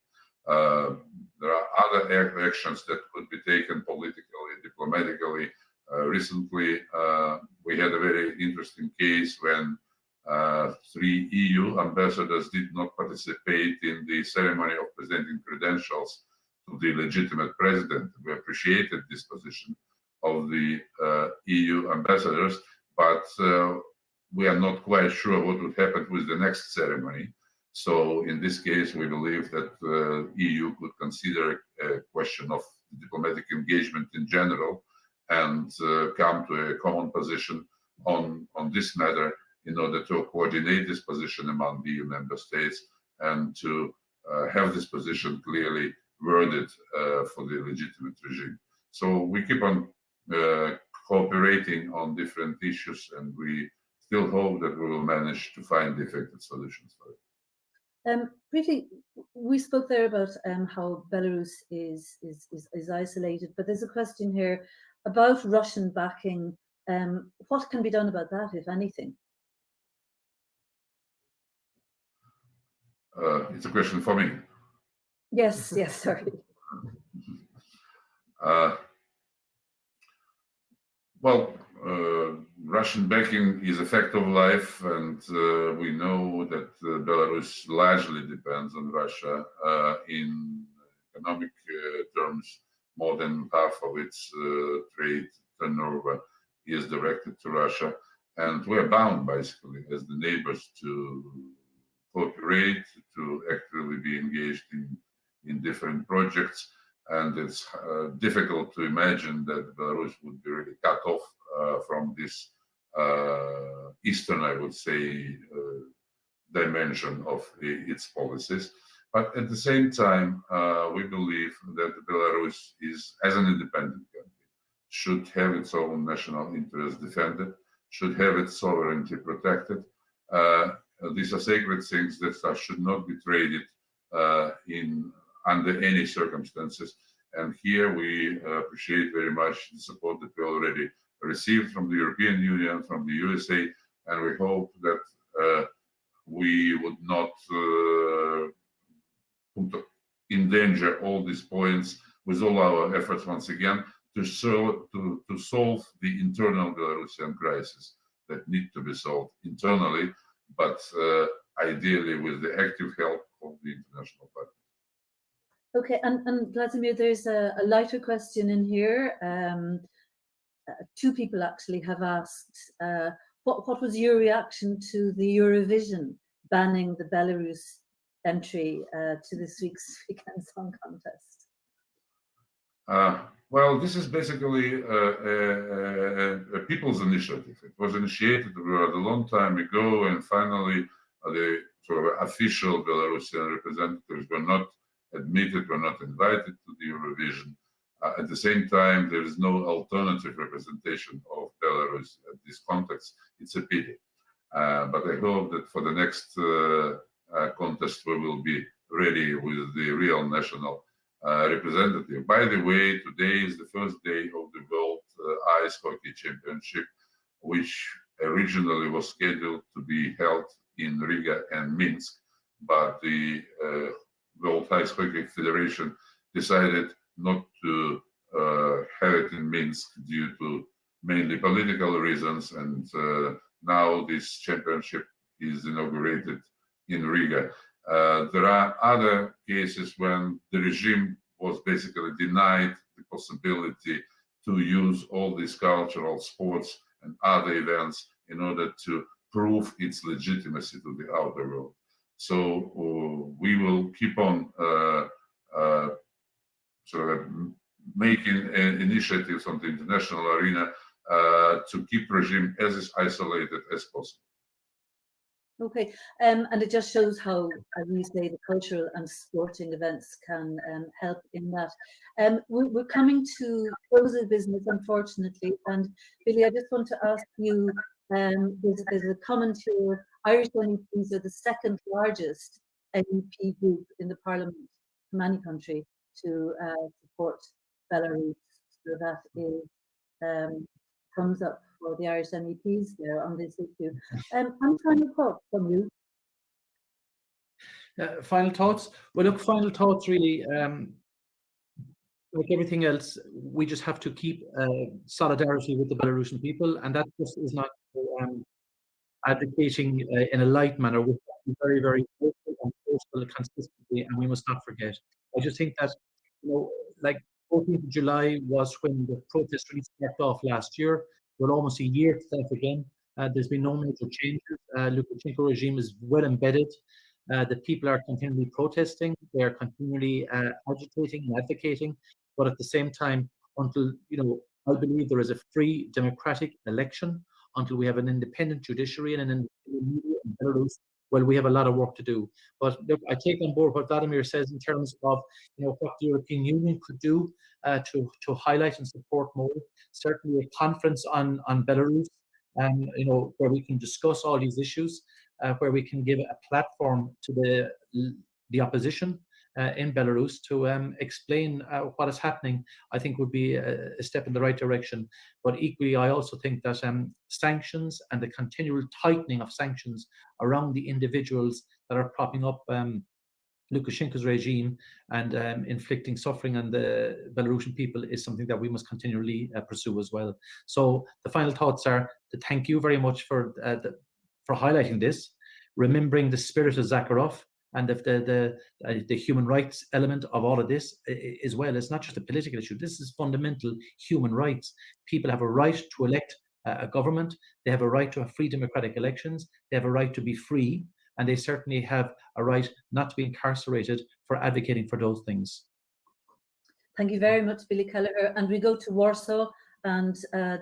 There are other actions that could be taken politically, diplomatically. Recently, we had a very interesting case when 3 EU ambassadors did not participate in the ceremony of presenting credentials to the legitimate president. We appreciated this position of the EU ambassadors, but we are not quite sure what would happen with the next ceremony. So in this case, we believe that EU could consider a question of diplomatic engagement in general, and come to a common position on this matter in order to coordinate this position among the EU member states, and to have this position clearly worded for the legitimate regime. So we keep on cooperating on different issues, and we still hope that we will manage to find effective solutions for it.
Briefly, we spoke there about how Belarus is isolated, but there's a question here about Russian backing. What can be done about that, if anything?
It's a question for me.
Yes, yes, sorry.
Well, Russian backing is a fact of life, and we know that Belarus largely depends on Russia. In economic terms, more than half of its trade turnover is directed to Russia, and we're bound, basically, as the neighbors, to cooperate, to actively be engaged in different projects. And it's difficult to imagine that Belarus would be really cut off from this eastern, I would say, dimension of its policies. But at the same time, we believe that Belarus is, as an independent country, should have its own national interests defended, should have its sovereignty protected. These are sacred things that should not be traded under any circumstances. And here we appreciate very much the support that we already received from the European Union, from the USA, and we hope that we would not endanger all these points with all our efforts once again to solve the internal Belarusian crisis that need to be solved internally, but ideally with the active help of the international partners.
Okay, and Vladzimir, there's a lighter question in here. Two people actually have asked, what was your reaction to the Eurovision banning the Belarus entry to this weekend song contest?
Well, this is basically a people's initiative. It was initiated a long time ago, and finally the sort of official Belarusian representatives were not admitted, were not invited to the Eurovision. At the same time, there is no alternative representation of Belarus at this context. It's a pity. But I hope that for the next contest, we will be ready with the real national representative. By the way, today is the first day of the World Ice Hockey Championship, which originally was scheduled to be held in Riga and Minsk, but the World Ice Hockey Federation decided not to have it in Minsk due to mainly political reasons, and now this championship is inaugurated in Riga. There are other cases when the regime was basically denied the possibility to use all these cultural, sports, and other events in order to prove its legitimacy to the outer world. So we will keep on sort of making initiatives on the international arena to keep regime as isolated as possible.
Okay, and it just shows how, as you say, the cultural and sporting events can help in that. We're coming to close of business, unfortunately, and Billy, I just want to ask you, there's a comment here, Irish MEPs are the second largest MEP group in the parliament from any country to support Belarus, so that is thumbs up for the Irish MEPs there on this issue. Any final thoughts from you?
Final thoughts? Well, look, final thoughts really, like everything else, we just have to keep solidarity with the Belarusian people, and that just is not advocating in a light manner. We have to be very, very vocal and forceful consistently, and we must not forget. I just think that, like 14th of July was when the protest really stepped off last year. We're almost a year to that again. There's been no major changes. Lukashenko regime is well embedded. The people are continually protesting. They are continually agitating and advocating. But at the same time, until, I believe there is a free democratic election, until we have an independent judiciary and an independent media in Belarus, well, we have a lot of work to do. But look, I take on board what Vladimir says in terms of what the European Union could do to highlight and support more. Certainly a conference on Belarus, where we can discuss all these issues, where we can give a platform to the opposition in Belarus to explain what is happening, I think would be a step in the right direction. But equally, I also think that sanctions and the continual tightening of sanctions around the individuals that are propping up Lukashenko's regime and inflicting suffering on the Belarusian people is something that we must continually pursue as well. So the final thoughts are to thank you very much for highlighting this, remembering the spirit of Sakharov, and the human rights element of all of this as well. It's not just a political issue. This is fundamental human rights. People have a right to elect a government. They have a right to have free democratic elections. They have a right to be free. And they certainly have a right not to be incarcerated for advocating for those things.
Thank you very much, Billy Kelleher. And we go to Warsaw and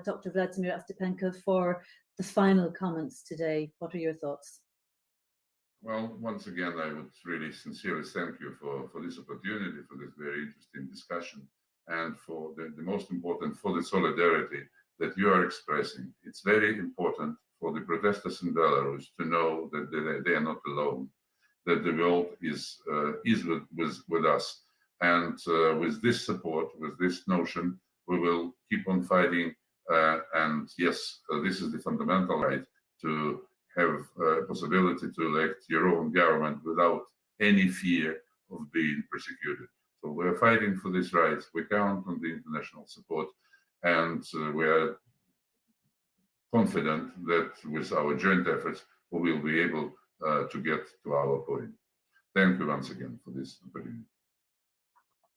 Dr. Vladzimir Astapenka for the final comments today. What are your thoughts?
Well, once again, I would really sincerely thank you for this opportunity, for this very interesting discussion, and for the most important, for the solidarity that you are expressing. It's very important for the protesters in Belarus to know that they are not alone, that the world is with us. And with this support, with this notion, we will keep on fighting. And yes, this is the fundamental right to have a possibility to elect your own government without any fear of being persecuted. So we're fighting for these rights. We count on the international support, and we are confident that with our joint efforts, we will be able to get to our point. Thank you once again for this opportunity.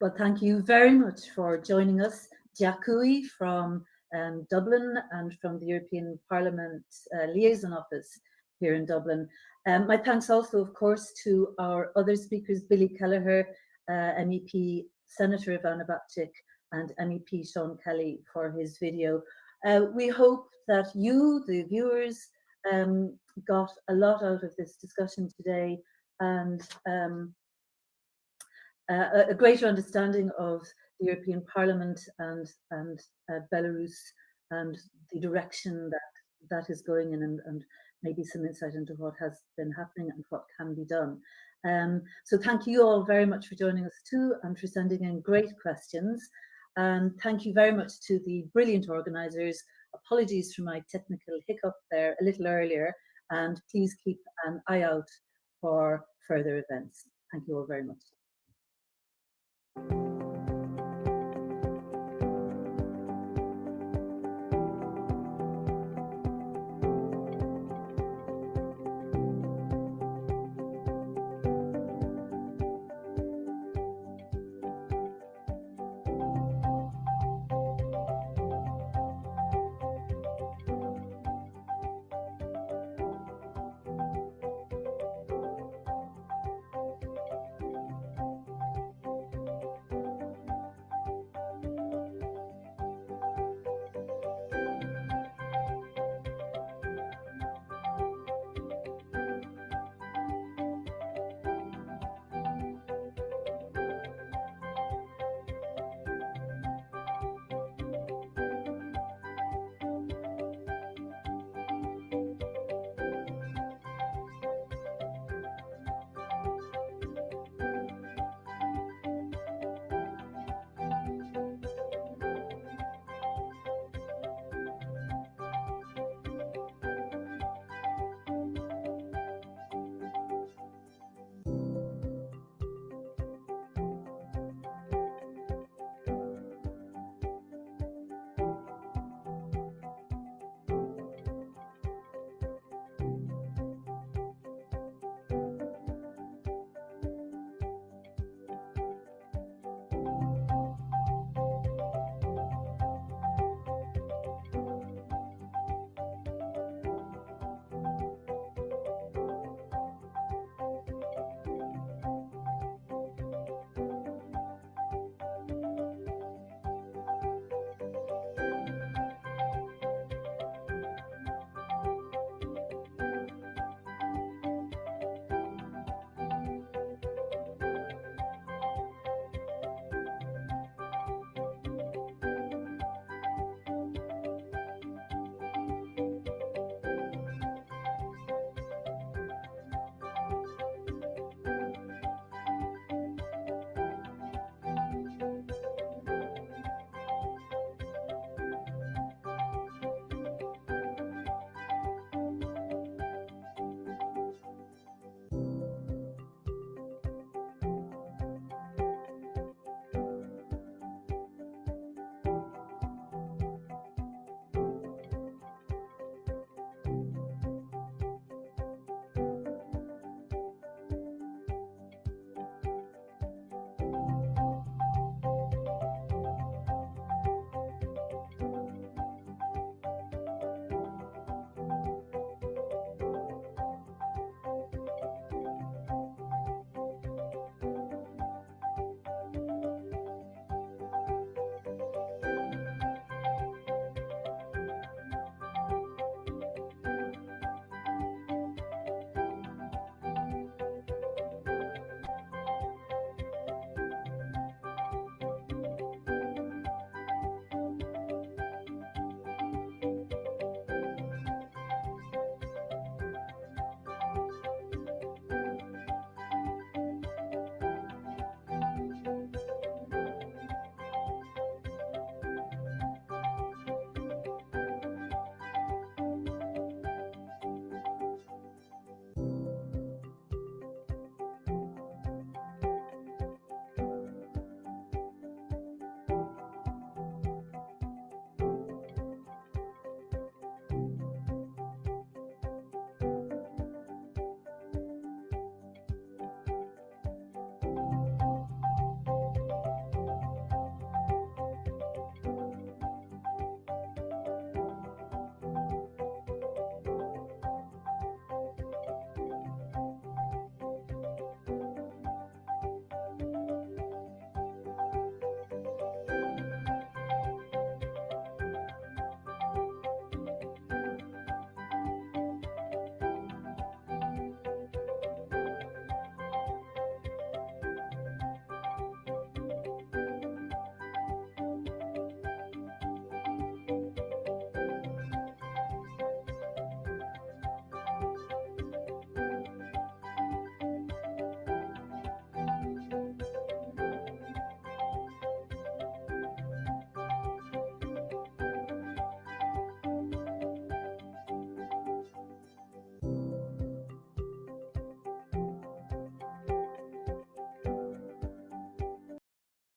Well, thank you very much for joining us. Dziękuję from Dublin and from the European Parliament Liaison Office here in Dublin. My thanks also, of course, to our other speakers, Billy Kelleher, MEP, Senator Ivana Bacik, and MEP Seán Kelly for his video. We hope that you, the viewers, got a lot out of this discussion today, and a greater understanding of the European Parliament and Belarus and the direction that is going in, and maybe some insight into what has been happening and what can be done. So thank you all very much for joining us too, and for sending in great questions. And thank you very much to the brilliant organisers. Apologies for my technical hiccup there a little earlier, and please keep an eye out for further events. Thank you all very much.